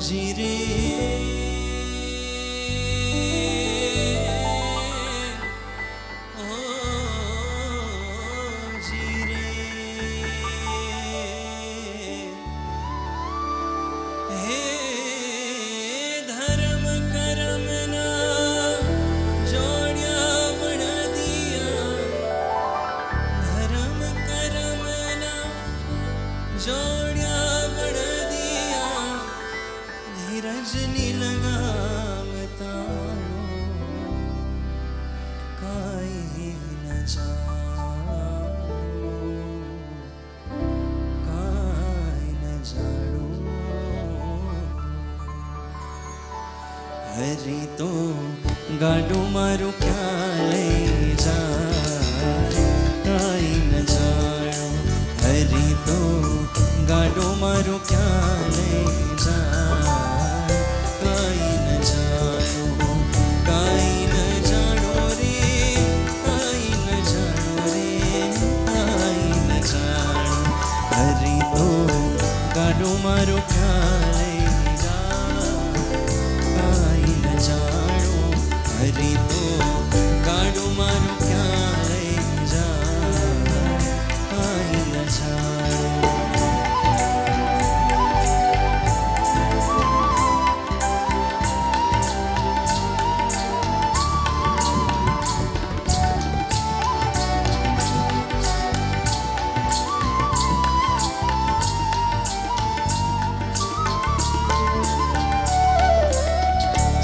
જીરે जोड़िया बड़ दिया धीरज नी लगाम तारो काई न जानो हरी तो गाडू मारू क्या ले जा काई न जानो हरी तो गाडो मारो क्या ले जाए काई न जानो रे काई न जानो रे काई न जानो हरी तो गाडो मारो क्या ले जाए काई न जानो हरी तो गाडो मारो क्या ले जाए काई न जानो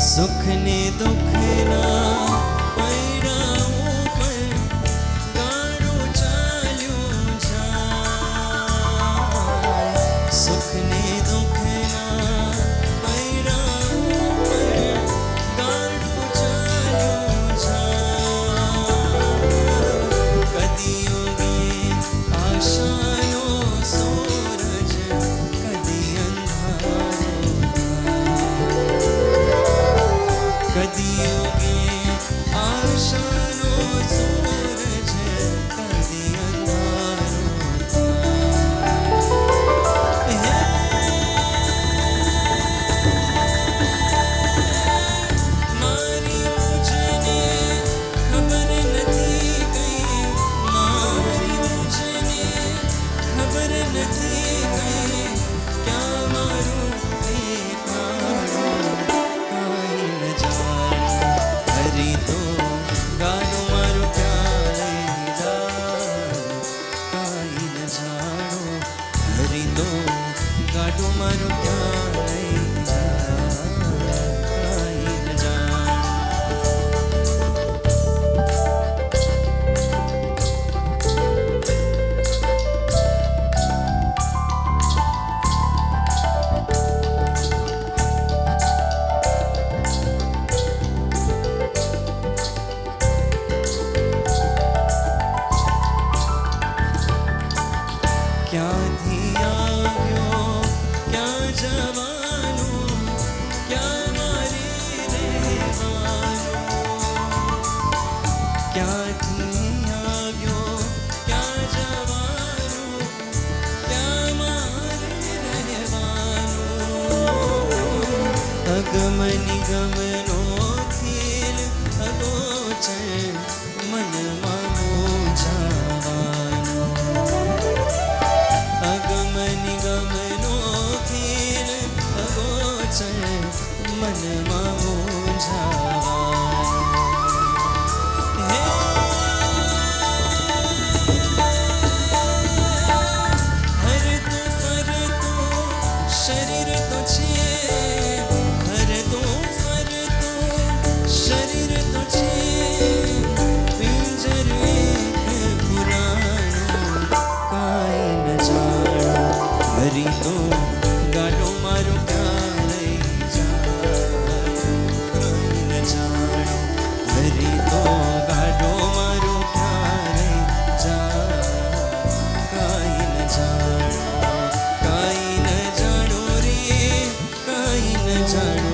सुख ने दुख ना पैराओं पर गाड़ो चाल्यो जाए सुख ने दुख ना पैराओं पर गाड़ो चाल्यो जाए कदी उगे आशानो सूरज कदी अंधारो कदी उगे आशानो सूरज कदी अंधारो मारी मुझने खबर नथी कई मारी मुझने खबर नथी कई क्या मारू देखाड़ो काई न जानो हरी तो गानो मारो क्या ले जाए काई न जानो हरी तो गाडो मारो क्या ले जाए काई न जानो क्या थी આવ્યો क्या જવાનો क्या મારી રહેવાનો क्या थी આવ્યો क्या જવાનો क्या મારી રહેવાનો અગમ નિગમનો ખીલ અગોચર મનમાં મોજાવાનો अगम निगमनो खील अगोचर मन हर तो फर तो शरीर तो छे हर तो फर तो शरीर तो छे पिंजर एक पुरानो काई न जानो हरी तो गाडो मारो क्या ले जाए काई न जानो हरी तो गाडो मारो क्या ले जाए काई न जानो रे काई न जानो